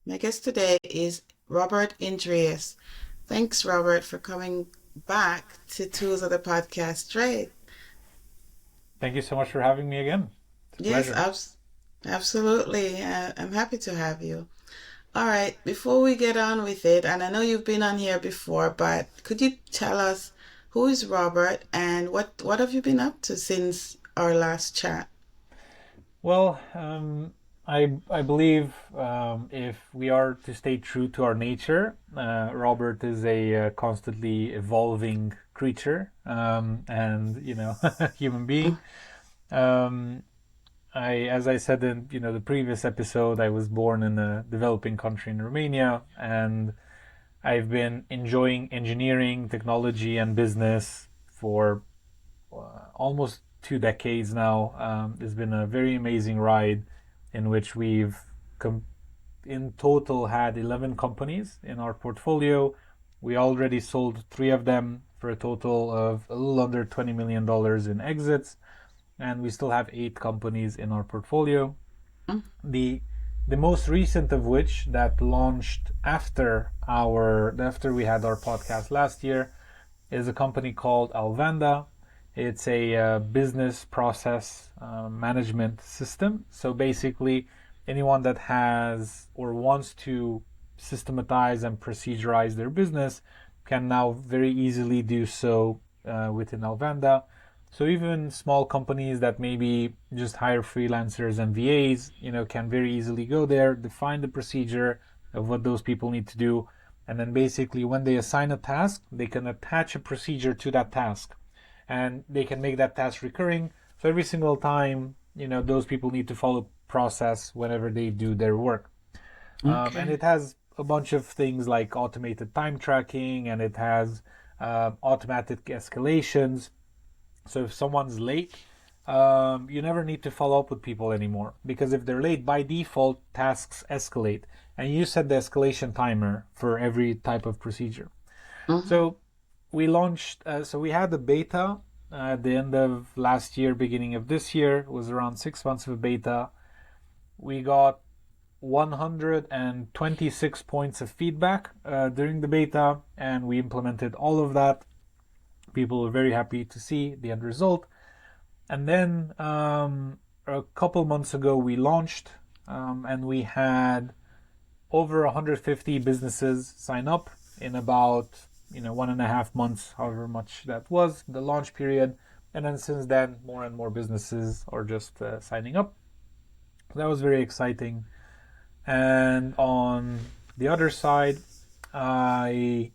My guest today is Robert Indries. Thanks, Robert, for coming back to Tools of the Podcast Trade. Thank you so much for having me again. It's a Yes, pleasure. absolutely. I'm happy to have you. All right, before we get on with it, and I know you've been on here before, but could you tell us who is Robert and what have you been up to since our last chat? Well, I believe if we are to stay true to our nature, Robert is a constantly evolving creature and human being. Um, as I said in the previous episode, I was born in a developing country in Romania, and I've been enjoying engineering, technology, and business for almost 2 decades now. It's been a very amazing ride in which we've in total had 11 companies in our portfolio. We already sold three of them for a total of a little under $20 million in exits, and we still have eight companies in our portfolio. The the most recent of which that launched after we had our podcast last year is a company called Alvanda. It's a business process management system. So basically, anyone that has or wants to systematize and procedurize their business can now very easily do so within Alvanda. So even small companies that maybe just hire freelancers and VAs, can very easily go there, define the procedure of what those people need to do, and then basically when they assign a task, they can attach a procedure to that task, and they can make that task recurring. So every single time, those people need to follow process whenever they do their work. And Okay. it has a bunch of things like automated time tracking, and it has automatic escalations. So if someone's late, you never need to follow up with people anymore, because if they're late, by default, tasks escalate, and you set the escalation timer for every type of procedure. Mm-hmm. So we had the beta at the end of last year, beginning of this year. It was around 6 months of beta. We got 126 points of feedback during the beta, and we implemented all of that. People were very happy to see the end result. And then a couple months ago, we launched, and we had over 150 businesses sign up in about 1.5 months, however much that was the launch period. And then since then, more and more businesses are just signing up. So that was very exciting. And on the other side, I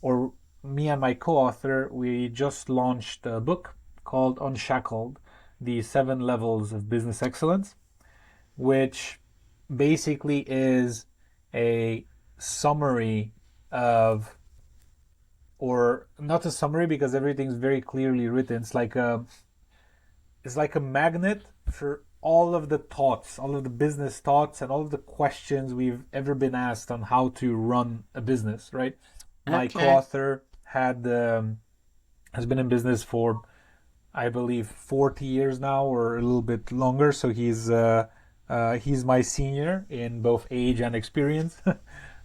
or me and my co-author, we just launched a book called Unshackled: The 7 Levels of Business Excellence, which basically is a summary of, or not a summary because everything's very clearly written. It's like a magnet for all of the thoughts, all of the business thoughts, and all of the questions we've ever been asked on how to run a business. Right? My Okay. co-author has been in business for, I believe, 40 years now, or a little bit longer. So he's my senior in both age and experience.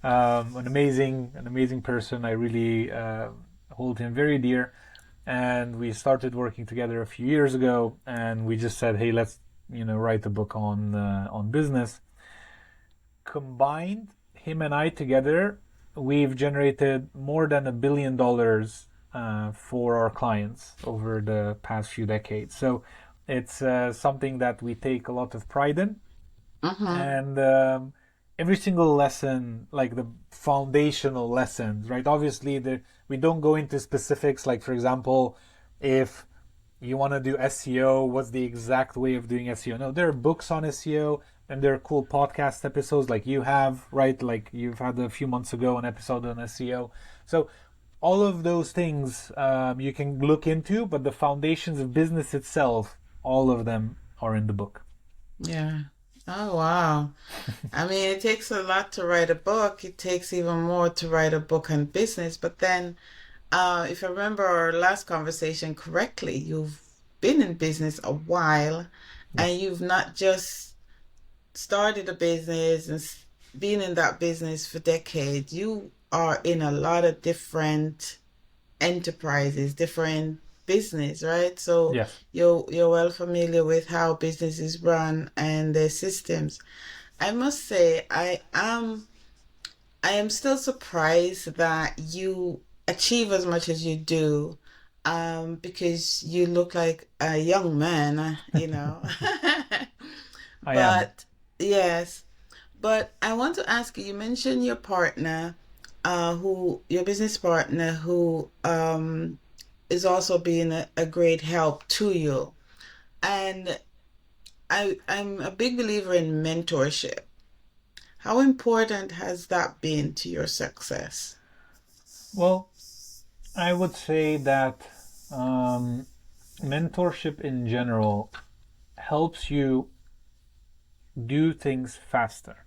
An amazing person. I really hold him very dear. And we started working together a few years ago, and we just said, "Hey, let's write a book on business." Combined, him and I together, we've generated more than $1 billion for our clients over the past few decades. So it's something that we take a lot of pride in. Mm-hmm. And every single lesson, like the foundational lessons, right? Obviously, we don't go into specifics, like, for example, if you want to do SEO, what's the exact way of doing SEO? No, there are books on SEO, and there are cool podcast episodes like you have, right? Like you've had a few months ago an episode on SEO. So all of those things you can look into, but the foundations of business itself, all of them are in the book. Yeah. Oh, wow. I mean, it takes a lot to write a book. It takes even more to write a book on business. But then, if I remember our last conversation correctly, you've been in business a while and Yes. you've not just started a business and being in that business for decades, you are in a lot of different enterprises, different business, right? So Yes, you're well familiar with how business is run and their systems. I must say, I am still surprised that you achieve as much as you do, because you look like a young man, I am. But yes, but I want to ask you, you mentioned your partner, your business partner, who is also being a great help to you. And I'm a big believer in mentorship. How important has that been to your success? Well, I would say that um, mentorship in general helps you do things faster.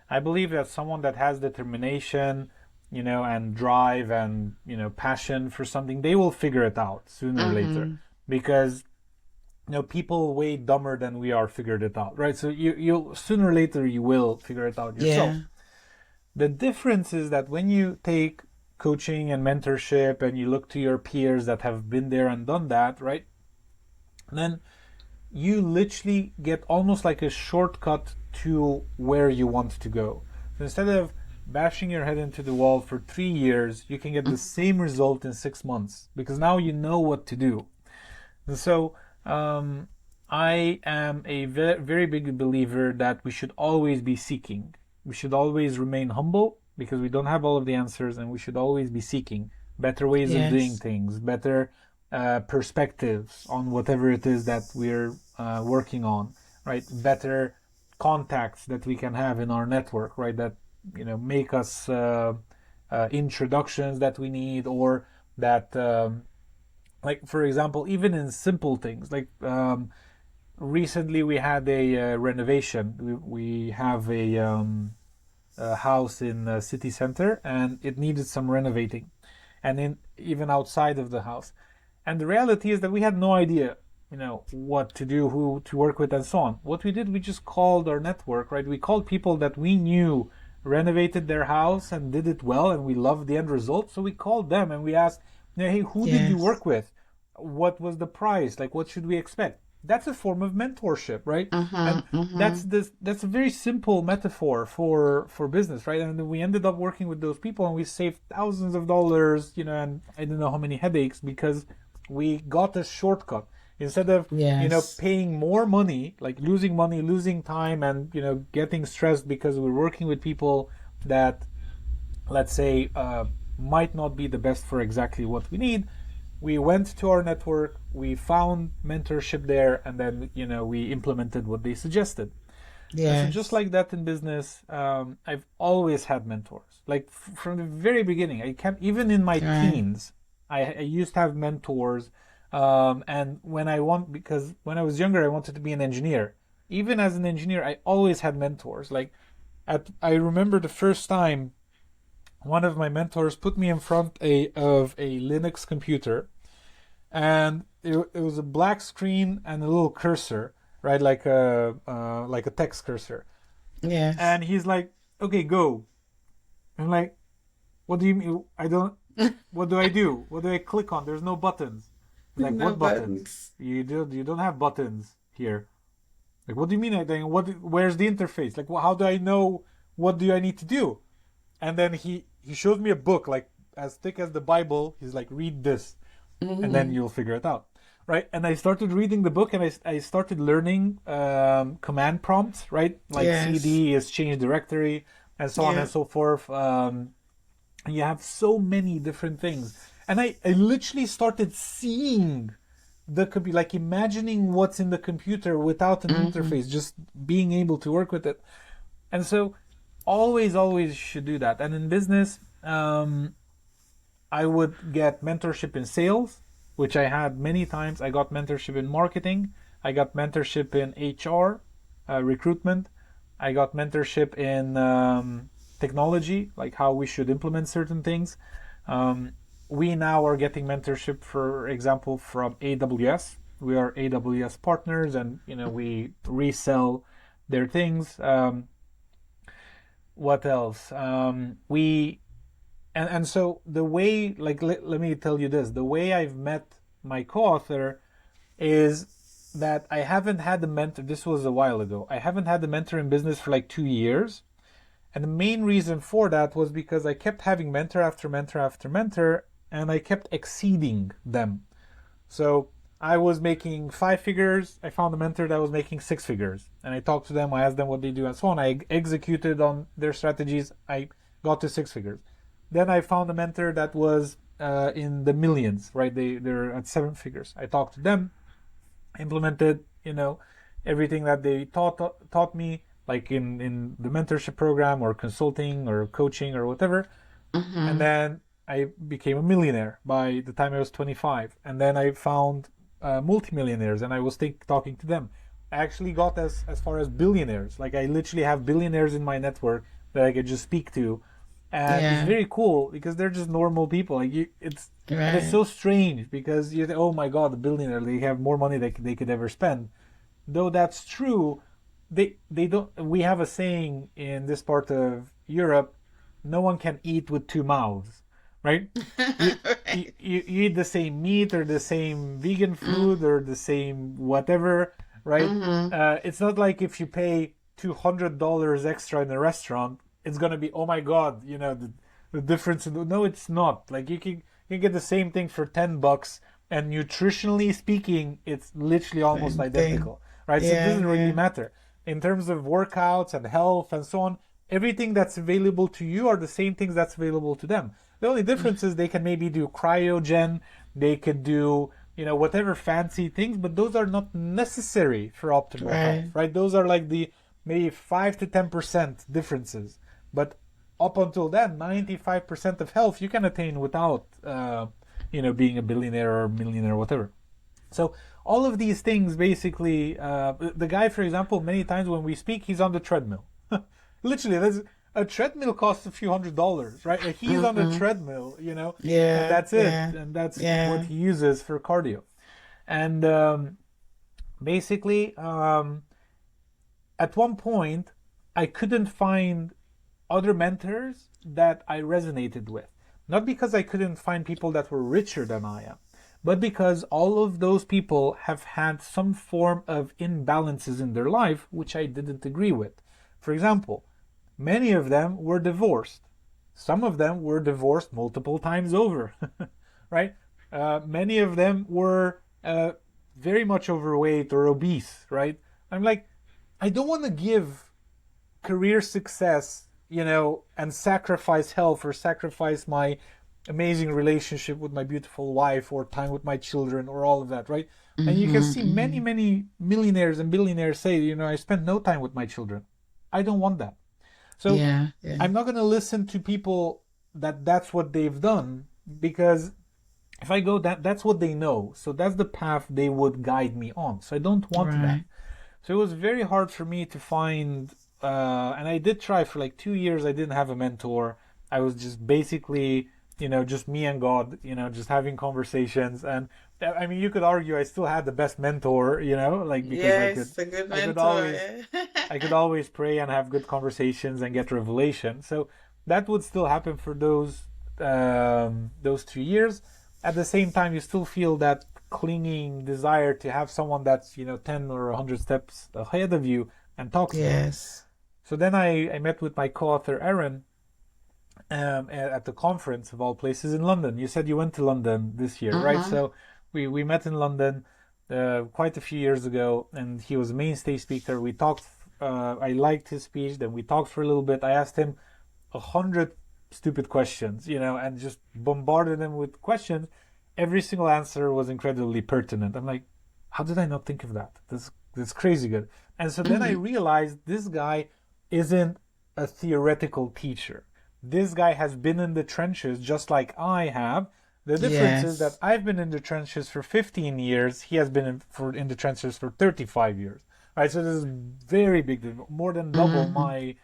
I believe that someone that has determination, and drive and, passion for something, they will figure it out sooner or later. Mm-hmm. Because, people way dumber than we are figured it out, right? So you sooner or later you will figure it out yourself. Yeah. The difference is that when you take coaching and mentorship and you look to your peers that have been there and done that, right? Then you literally get almost like a shortcut to where you want to go. So instead of bashing your head into the wall for 3 years, you can get the same result in 6 months because now you know what to do. And so I am a very big believer that we should always be seeking. We should always remain humble because we don't have all of the answers, and we should always be seeking better ways of doing Yes. things, better perspectives on whatever it is that we're working on, right? Better contacts that we can have in our network, right? That make us introductions that we need, or that like for example, even in simple things like recently we had a renovation. We have a house in the city center, and it needed some renovating, and in even outside of the house. And the reality is that we had no idea, what to do, who to work with, and so on. What we did, we just called our network, right? We called people that we knew renovated their house and did it well, and we loved the end result. So we called them and we asked, hey, who did you Yes. work with? What was the price? Like, what should we expect? That's a form of mentorship, right? Mm-hmm. And Mm-hmm. that's a very simple metaphor for business, right? And we ended up working with those people, and we saved thousands of dollars, and I don't know how many headaches, because we got a shortcut instead of Yes. paying more money, like losing money, losing time, and getting stressed because we're working with people that, let's say, might not be the best for exactly what we need. We went to our network, we found mentorship there, and then we implemented what they suggested. And so just Yes. like that in business, I've always had mentors. Like from the very beginning, I can't even in my Right. teens, I used to have mentors. And because when I was younger, I wanted to be an engineer. Even as an engineer, I always had mentors. Like I remember the first time one of my mentors put me in front of a Linux computer, and it was a black screen and a little cursor, right, like a text cursor. Yes. And he's like, "Okay, go." I'm like, "What do you mean? I don't. What do I do? What do I click on? There's no buttons." He's like, No "What buttons? buttons. You don't have buttons here." Like, what do you mean? I think what? Where's the interface? Like, how do I know? What do I need to do? And then he shows me a book like as thick as the Bible. He's like, "Read this, and then Mm-hmm. you'll figure it out." Right? And I started reading the book, and I started learning command prompts. Right? Like Yes. CD is change directory, and so on Yeah. and so forth. You have so many different things, and I literally started seeing the computer, like imagining what's in the computer without an Mm-hmm. interface, just being able to work with it. And so always should do that. And in business, I would get mentorship in sales, which I had many times. I got mentorship in marketing. I got mentorship in HR, recruitment. I got mentorship in technology, like how we should implement certain things. Um, we now are getting mentorship, for example, from AWS. We are AWS partners, and we resell their things. What else? We and so the way, like, let me tell you this: the way I've met my co-author is that I haven't had a mentor. This was a while ago. I haven't had a mentor in business for like 2 years. And the main reason for that was because I kept having mentor after mentor after mentor, and I kept exceeding them. So I was making 5 figures. I found a mentor that was making 6 figures. And I talked to them, I asked them what they do, and so on. I executed on their strategies. I got to 6 figures. Then I found a mentor that was in the millions, right? They're at 7 figures. I talked to them, implemented, everything that they taught me, like in the mentorship program or consulting or coaching or whatever. And Mm-hmm. then I became a millionaire by the time I was 25. And then I found multimillionaires, and I was talking to them. I actually got as far as billionaires. Like, I literally have billionaires in my network that I could just speak to, and it's Yeah. very cool because they're just normal people. Like, and it's Right. so strange because you think, oh my god, the billionaire, they have more money than they could ever spend. Though that's true, they don't. We have a saying in this part of Europe: no one can eat with two mouths, right? You you, Right. you eat the same meat or the same vegan Mm, food or the same whatever, right? mm-hmm. It's not like if you pay $200 extra in a restaurant, it's gonna be, oh my god, the difference. No, it's not. Like, you can get the same thing for $10, and nutritionally speaking, it's literally almost Same thing. identical, right? So it Yeah, doesn't really yeah. matter in terms of workouts and health and so on. Everything that's available to you are the same things that's available to them. The only difference is they can maybe do cryogen, they could do, whatever fancy things, but those are not necessary for optimal health, Right. right? Those are like the maybe 5 to 10% differences. But up until then, 95% of health you can attain without, being a billionaire or millionaire or whatever. So all of these things basically, the guy, for example, many times when we speak, he's on the treadmill. Literally, a treadmill costs a few $100s, right? Like, he's on the Mm-hmm. treadmill, and Yeah, that's it, yeah, and that's what yeah. he uses for cardio. And basically, at one point, I couldn't find other mentors that I resonated with. Not because I couldn't find people that were richer than I am, but because all of those people have had some form of imbalances in their life, which I didn't agree with. For example, many of them were divorced. Some of them were divorced multiple times over, right? Many of them were very much overweight or obese, right? I'm like, I don't want to give career success, and sacrifice health or sacrifice my amazing relationship with my beautiful wife or time with my children or all of that, right? And you can Mm-hmm. see many, Mm-hmm. many millionaires and billionaires say, I spend no time with my children. I don't want that. So Yeah, yeah. I'm not going to listen to people that's what they've done, because if I go that's what they know. So that's the path they would guide me on. So I don't want that. Right. So it was very hard for me to find, and I did try for like 2 years. I didn't have a mentor. I was just basically, just me and God, just having conversations. And I mean, you could argue I still had the best mentor, like, because Yes, a good I could mentor. always, Yeah. I could always pray and have good conversations and get revelation. So that would still happen for those 2 years. At the same time, you still feel that clinging desire to have someone that's 10 or 100 steps ahead of you and talk to them. Yes. So then I met with my co-author Aaron, at the conference of all places in London. You said you went to London this year, right? Mm-hmm. So we met in London quite a few years ago, and he was a mainstay speaker. We talked. I liked his speech. Then we talked for a little bit. I asked him 100 stupid questions, and just bombarded him with questions. Every single answer was incredibly pertinent. I'm like, how did I not think of that? That's crazy good. And so then I Mm-hmm. realized this guy isn't a theoretical teacher. This guy has been in the trenches just like I have. The difference is that Yes. I've been in the trenches for 15 years. He has been in the trenches for 35 years. Right, so this is very big, more than double Mm-hmm. my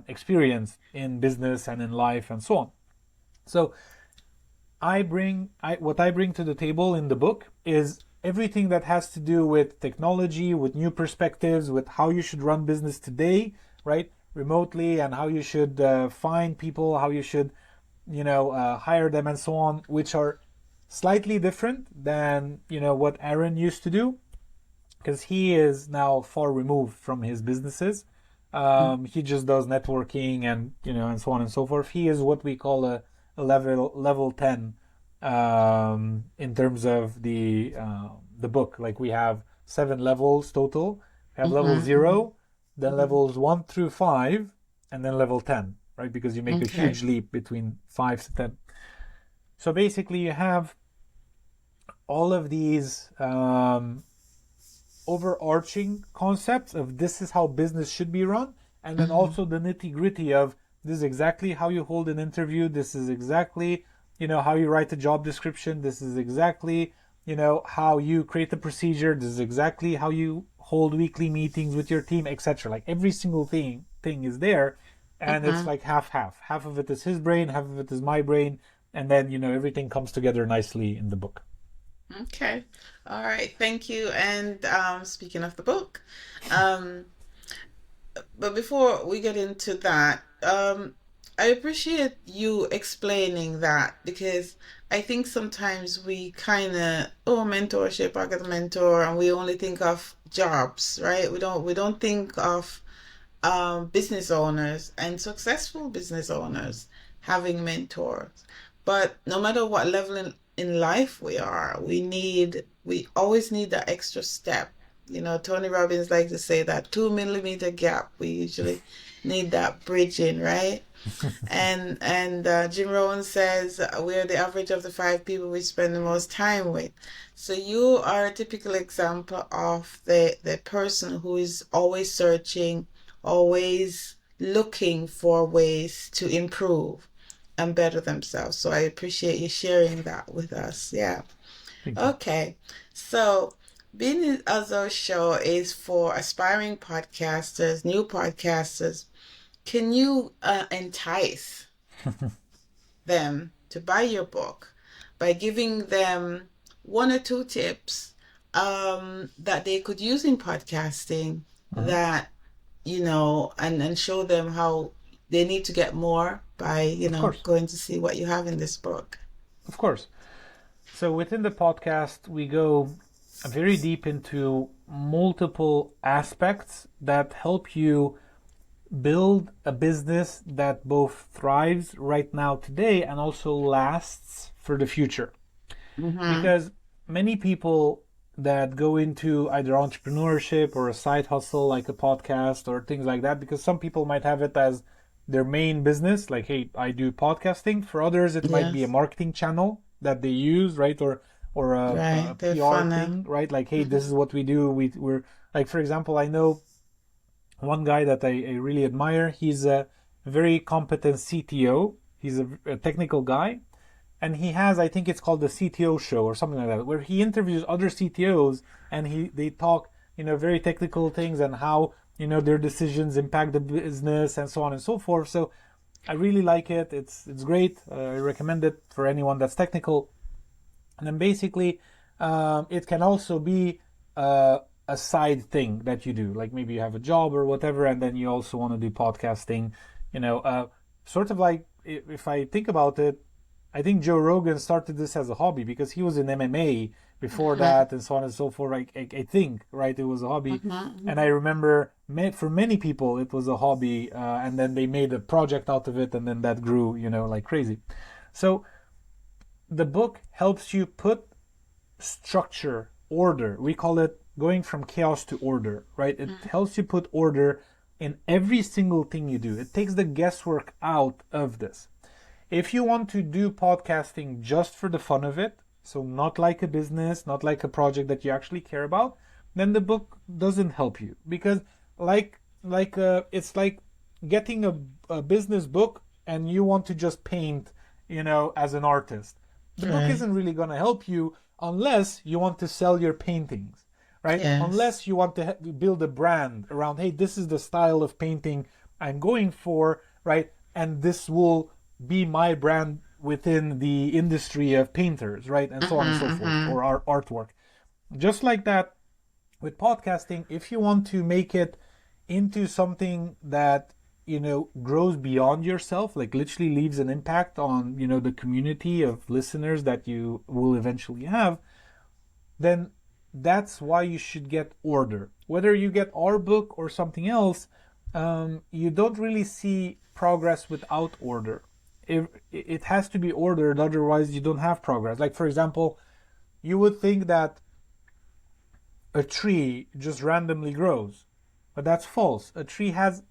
experience in business and in life and so on. So what I bring to the table in the book is everything that has to do with technology, with new perspectives, with how you should run business today, right? remotely, and how you should find people, how you should, hire them, and so on, which are slightly different than what Aaron used to do, because he is now far removed from his businesses. He just does networking and and so on and so forth. He is what we call a level 10 in terms of the book. Like we have 7 levels total. We have level Mm-hmm. Mm-hmm. 0, then levels 1 through 5, and then level 10, right? Because you make a Okay. huge leap between 5 to 10. So basically, you have all of these overarching concepts of this is how business should be run, and then Mm-hmm. also the nitty gritty of this is exactly how you hold an interview, this is exactly how you write a job description, this is exactly how you create a procedure, this is exactly how you hold weekly meetings with your team, etc. Like every single thing is there, and it's Mm-hmm. like half of it is his brain, half of it is my brain, and then everything comes together nicely in the book. Okay. All right. Thank you. And speaking of the book, um, but before we get into that, I appreciate you explaining that because I think sometimes we kind of, oh, mentorship, I got a mentor, and we only think of jobs, right? We don't think of business owners and successful business owners having mentors. But no matter what level in life we are, we always need that extra step. Tony Robbins likes to say that 2 millimeter gap. We usually need that bridging, right? And Jim Rohn says we're the average of the 5 people we spend the most time with. So you are a typical example of the person who is always searching, always looking for ways to improve and better themselves. So I appreciate you sharing that with us. Yeah. Thank you. Okay. So Being in Azor show is for aspiring podcasters, new podcasters. Can you entice them to buy your book by giving them 1 or 2 tips that they could use in podcasting Mhm. that, and show them how they need to get more by, Of course. going to see what you have in this book? Of course. So within the podcast, we go very deep into multiple aspects that help you build a business that both thrives right now today and also lasts for the future. Mm-hmm. Because many people that go into either entrepreneurship or a side hustle like a podcast or things like that, because some people might have it as their main business, like, hey, I do podcasting. For others, it might be a Yes. marketing channel that they use, right? Or a Right. The PR funnel. thing, right? Like, hey, Mm-hmm. this is what we do. We're like, for example, I know one guy that I really admire. He's a very competent CTO. He's a technical guy, and he has, I think it's called the CTO show or something like that, where he interviews other CTOs and they talk very technical things and how their decisions impact the business and so on and so forth. So I really like it. It's great. I recommend it for anyone that's technical. And then basically, it can also be a side thing that you do. Like maybe you have a job or whatever, and then you also want to do podcasting. Sort of like if I think about it, I think Joe Rogan started this as a hobby because he was in MMA before Mm-hmm. that and so on and so forth. I think, right, it was a hobby. And I Mm-hmm. remember for many people it was a hobby, and then they made a project out of it, and then that grew, like crazy. So the book helps you put structure, order. We call it going from chaos to order, right? It helps you put order in every single thing you do. It takes the guesswork out of this. If you want to do podcasting just for the fun of it, so not like a business, not like a project that you actually care about, then the book doesn't help you because it's like getting a business book and you want to just paint, as an artist. The book Right. isn't really going to help you unless you want to sell your paintings, right? Yes. Unless you want to build a brand around, hey, this is the style of painting I'm going for, right? And this will be my brand within the industry of painters, right? And so on and so Mm-hmm. forth, Mm-hmm. or artwork. Just like that with podcasting, if you want to make it into something that grows beyond yourself, like literally leaves an impact on, the community of listeners that you will eventually have, then that's why you should get order. Whether you get our book or something else, you don't really see progress without order. It has to be ordered, otherwise you don't have progress. Like, for example, you would think that a tree just randomly grows, but that's false. A tree has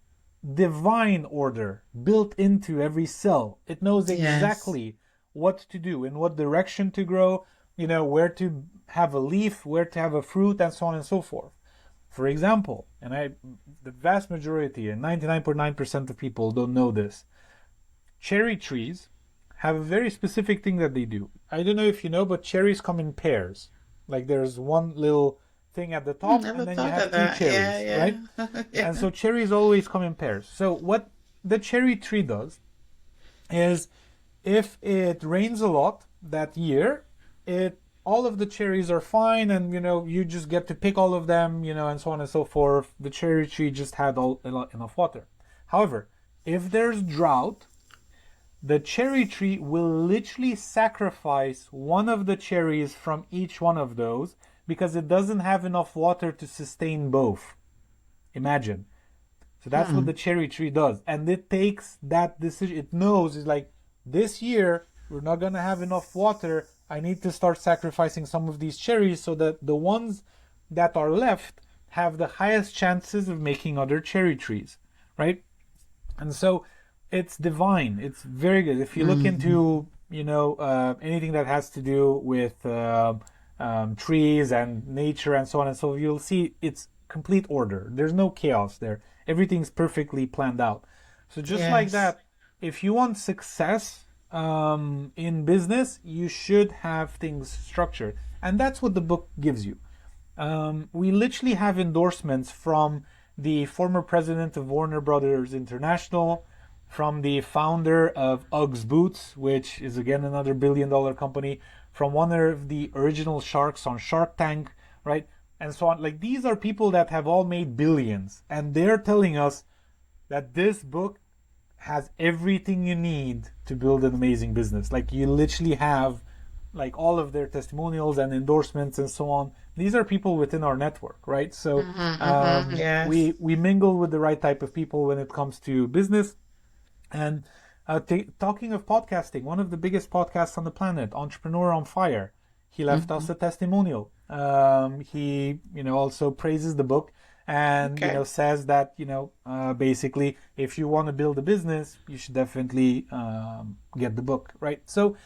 divine order built into every cell. It knows Yes. exactly what to do, in what direction to grow, where to have a leaf, where to have a fruit, and so on and so forth. For example, the vast majority, and 99.9% of people don't know this, cherry trees have a very specific thing that they do. I don't know if you know, but cherries come in pairs. Like there's one little thing at the top, Never and then you thought have of two that. Yeah, cherries, right? yeah. And Yeah. so cherries always come in pairs. So what the cherry tree does is, if it rains a lot that year, it all of the cherries are fine, and you just get to pick all of them, and so on and so forth. The cherry tree just had enough water. However, if there's drought, the cherry tree will literally sacrifice one of the cherries from each one of those because it doesn't have enough water to sustain both. Imagine. So that's what Hmm. the cherry tree does. And it takes that decision. It knows, it's like, this year we're not going to have enough water. I need to start sacrificing some of these cherries so that the ones that are left have the highest chances of making other cherry trees, right? And so it's divine. It's very good. If you look Hmm. into anything that has to do with trees and nature and so on and so, you'll see it's complete order. There's no chaos there. Everything's perfectly planned out. So just like Yes. that, if you want success in business, you should have things structured, and that's what the book gives you. We literally have endorsements from the former president of Warner Brothers International, from the founder of Uggs Boots, which is again another billion-dollar company, from one of the original sharks on Shark Tank, right? And so on. Like, these are people that have all made billions, and they're telling us that this book has everything you need to build an amazing business. Like, you literally have like all of their testimonials and endorsements and so on. These are people within our network, right? So Yes. we mingle with the right type of people when it comes to business. And talking of podcasting, one of the biggest podcasts on the planet, Entrepreneur on Fire, he left us Hmm. a testimonial. He, also praises the book, and Okay. says that basically, if you want to build a business, you should definitely get the book, right? So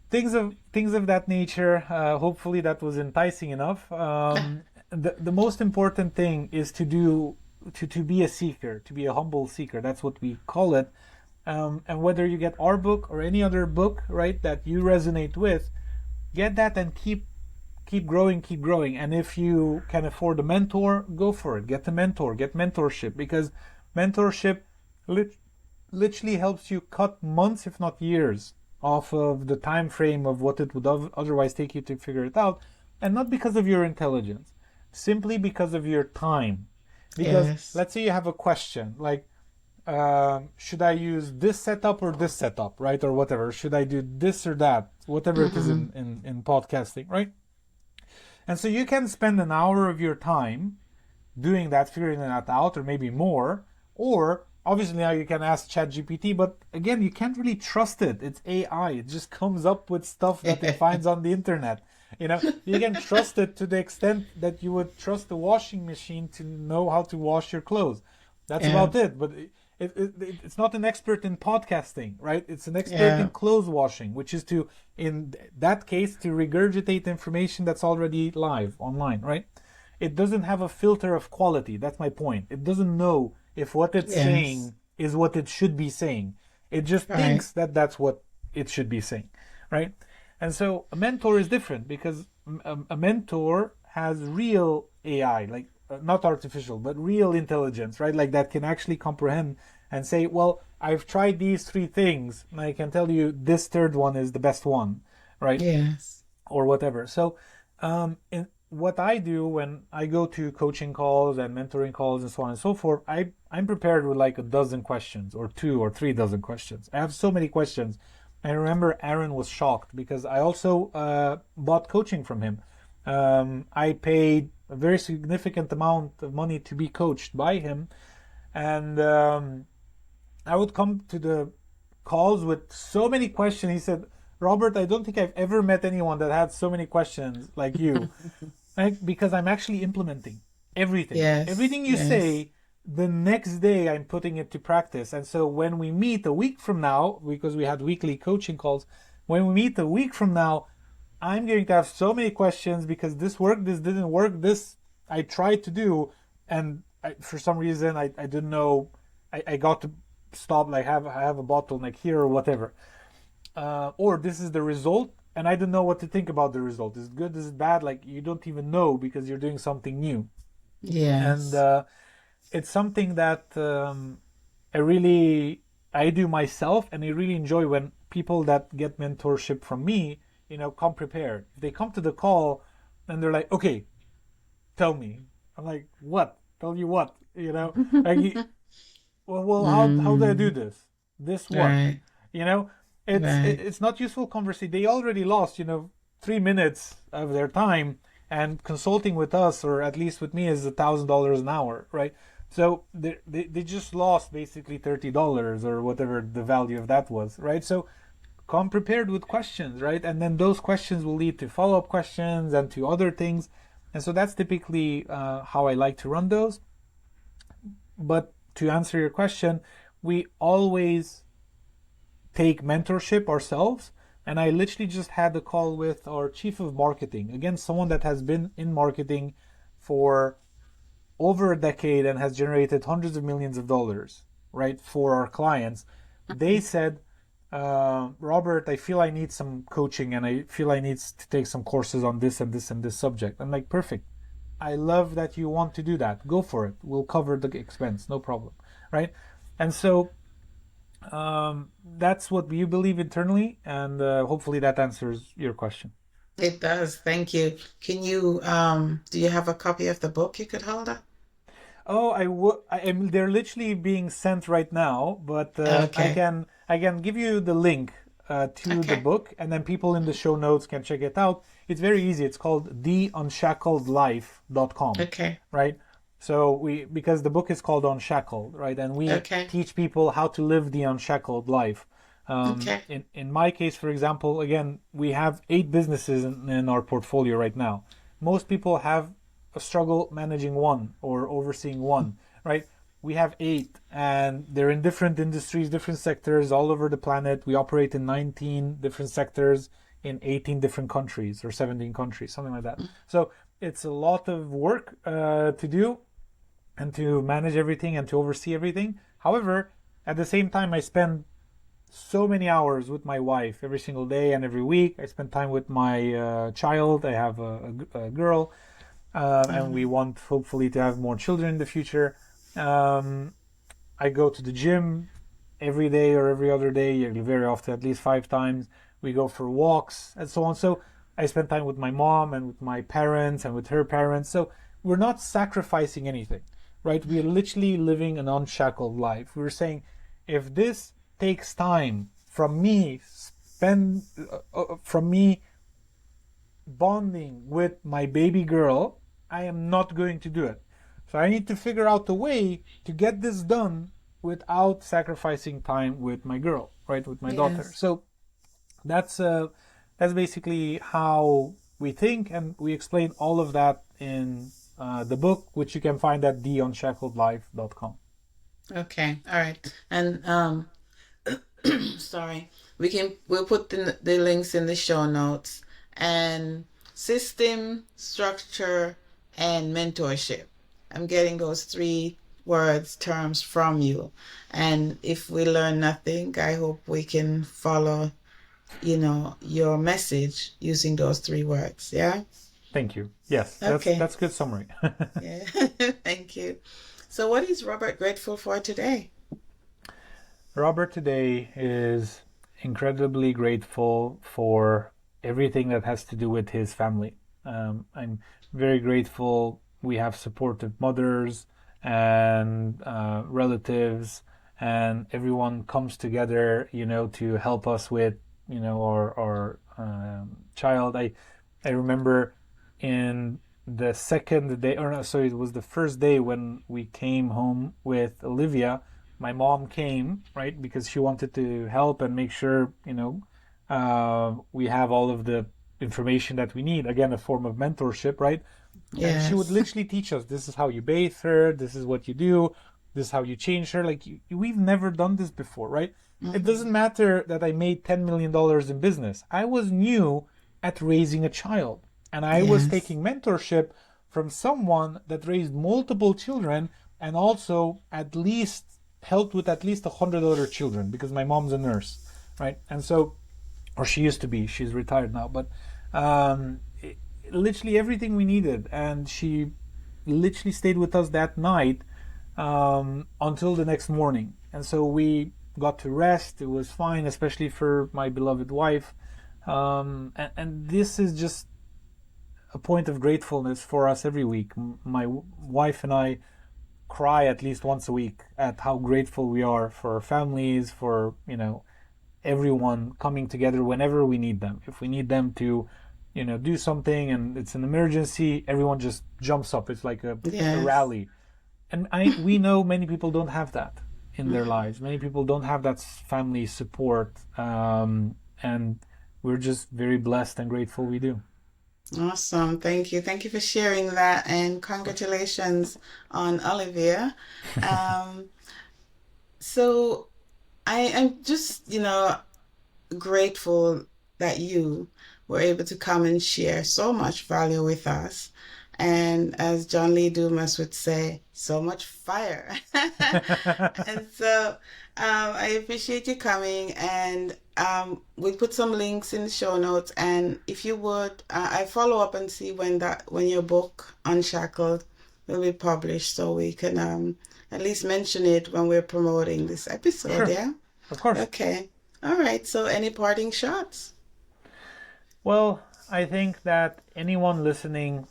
things of that nature. Hopefully, that was enticing enough. The most important thing is to be a seeker, to be a humble seeker. That's what we call it. And whether you get our book or any other book, right, that you resonate with, get that and keep growing, keep growing. And if you can afford a mentor, go for it. Get a mentor, get mentorship, because mentorship lit- literally helps you cut months, if not years, off of the time frame of what it would otherwise take you to figure it out. And not because of your intelligence, simply because of your time. Because Yes. let's say you have a question like, should I use this setup or this setup, right? Or whatever. Should I do this or that? Whatever it is Hmm. in podcasting, right? And so you can spend an hour of your time doing that, figuring that out, or maybe more. Or obviously now you can ask ChatGPT, but again, you can't really trust it. It's AI. It just comes up with stuff that it finds on the internet. You can trust it to the extent that you would trust a washing machine to know how to wash your clothes. That's Yeah. about it. But it's not an expert in podcasting, right? It's an expert in Yeah. clothes washing, which is to, in that case, to regurgitate information that's already live online, right? It doesn't have a filter of quality. That's my point. It doesn't know if what it's Yes. saying is what it should be saying. It just Right. thinks that that's what it should be saying, right? And so a mentor is different, because a mentor has real AI, like not artificial, but real intelligence, right? Like that can actually comprehend and say, well, I've tried these three things, and I can tell you this third one is the best one, right? Yes. Or whatever. So, what I do when I go to coaching calls and mentoring calls and so on and so forth, I'm prepared with like a dozen questions or two or three dozen questions. I have so many questions. I remember Aaron was shocked because I also bought coaching from him. I paid a very significant amount of money to be coached by him, and I would come to the calls with so many questions. He said, Robert, I don't think I've ever met anyone that had so many questions like you. Because I'm actually implementing everything. Yes, Everything you yes. say, the next day I'm putting it to practice. And so when we meet a week from now, because we had weekly coaching calls, when we meet a week from now, I'm going to have so many questions because this worked, this didn't work, this I tried to do, and for some reason I didn't know. I got to stop, like I have a bottleneck here or whatever, or this is the result, and I don't know what to think about the result. Is it good? Is it bad? Like you don't even know because you're doing something new, and Yes. it's something that I really I do myself, and I really enjoy when people that get mentorship from me, come prepared. If they come to the call and they're like, "Okay, tell me," I'm like, "What? Tell you what?" Like, well, how do I do Mm, this? This what? right, You know, right. it's not useful conversation. They already lost, 3 minutes of their time, and consulting with us, or at least with me, is $1,000 an hour, right? So they just lost basically $30 or whatever the value of that was, right? So come prepared with questions, right? And then those questions will lead to follow up questions and to other things. And so that's typically how I like to run those. But to answer your question, we always take mentorship ourselves. And I literally just had a call with our chief of marketing. Again, someone that has been in marketing for over a decade and has generated hundreds of millions of dollars, right, for our clients. They said, Robert, I feel I need some coaching and I feel I need to take some courses on this and this and this subject. I'm like, perfect. I love that you want to do that. Go for it. We'll cover the expense, no problem, right? And so that's what you believe internally, and hopefully that answers your question. It does. Thank you. Can you, do you have a copy of the book you could hold up? Oh, I am. They're literally being sent right now, but Okay. I can give you the link to the Okay. book, and then people in the show notes can check it out. It's very easy. It's called theunshackledlife.com, Okay. right? So because the book is called Unshackled, right? And we Okay. teach people how to live the unshackled life. Okay. In my case, for example, again, we have 8 businesses in our portfolio right now. Most people have a struggle managing one or overseeing one, right? We have 8, and they're in different industries, different sectors all over the planet. We operate in 19 different sectors in 18 different countries or 17 countries, something like that. So it's a lot of work to do and to manage everything and to oversee everything. However, at the same time, I spend so many hours with my wife every single day and every week. I spend time with my child. I have a girl, and we want hopefully to have more children in the future. Um, I go to the gym every day or every other day, very often, at least 5 times. We go for walks and so on. So I spend time with my mom and with my parents and with her parents. So we're not sacrificing anything, right? We're literally living an unshackled life. We're saying, if this takes time from me bonding with my baby girl, I am not going to do it. So I need to figure out a way to get this done without sacrificing time with my girl, right, with my daughter. Yes. So that's uh, that's basically how we think, and we explain all of that in the book, which you can find at theunshackledlife.com. Okay. All right. And sorry, we'll put the links in the show notes, and system, structure, and mentorship. I'm getting those three words, terms from you. And if we learn nothing, I hope we can follow, your message using those three words. Yeah? Thank you. Yes, Okay. that's good summary. Yeah. Thank you. So what is Robert grateful for today? Robert today is incredibly grateful for everything that has to do with his family. I'm very grateful we have supportive mothers and relatives, and everyone comes together, to help us with, our child. I remember in the second day, or no, sorry, it was the first day when we came home with Olivia. My mom came, right, because she wanted to help and make sure, we have all of the information that we need. Again, a form of mentorship, right? And she would Yes. literally teach us, this is how you bathe her, this is what you do, this is how you change her. Like, we've never done this before, right? It doesn't Mhm. matter that I made $10 million in business. I was new at raising a child, and I was Yes. taking mentorship from someone that raised multiple children and also at least helped with at least 100 other children, because my mom's a nurse, right? And so, or she used to be, she's retired now, but um, literally everything we needed. And she literally stayed with us that night, until the next morning. And so we got to rest. It was fine, especially for my beloved wife. And this is just a point of gratefulness for us every week. My wife and I cry at least once a week at how grateful we are for our families, for, everyone coming together whenever we need them. If we need them to, do something and it's an emergency, everyone just jumps up. It's like a Yes. rally. And we know many people don't have that in their lives. Many people don't have that family support, and we're just very blessed and grateful we do. Awesome. Thank you. Thank you for sharing that, and Of course. congratulations on Olivia. Um, so I am just, grateful that you were able to come and share so much value with us. And as John Lee Dumas would say, so much fire. And so I appreciate you coming. And we put some links in the show notes. And if you would, I follow up and see when your book Unshackled will be published, so we can at least mention it when we're promoting this episode. Sure, Yeah. of course. Okay. All right. So, any parting shots? Well, I think that anyone listening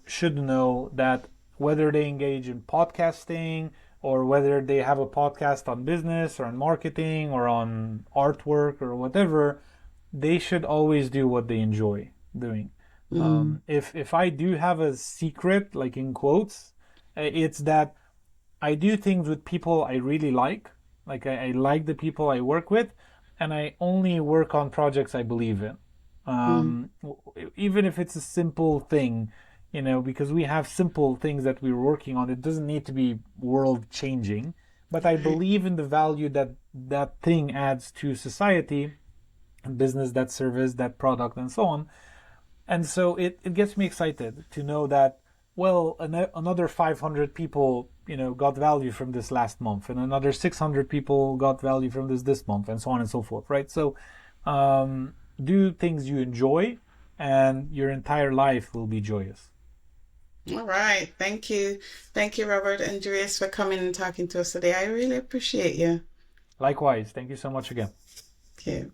should know that whether they engage in podcasting or whether they have a podcast on business or on marketing or on artwork or whatever, they should always do what they enjoy doing. Mm, If I do have a secret, like in quotes, it's that I do things with people I really like. Like I like the people I work with, and I only work on projects I believe in. mm, Even if it's a simple thing, because we have simple things that we're working on. It doesn't need to be world changing, but I right. believe in the value that that thing adds to society and business, that service, that product, and so on. And so it gets me excited to know that, well, another 500 people, got value from this last month, and another 600 people got value from this month, and so on and so forth, right? So do things you enjoy, and your entire life will be joyous. All right. Thank you. Thank you, Robert and Julius, for coming and talking to us today. I really appreciate you. Likewise, thank you so much again. Okay.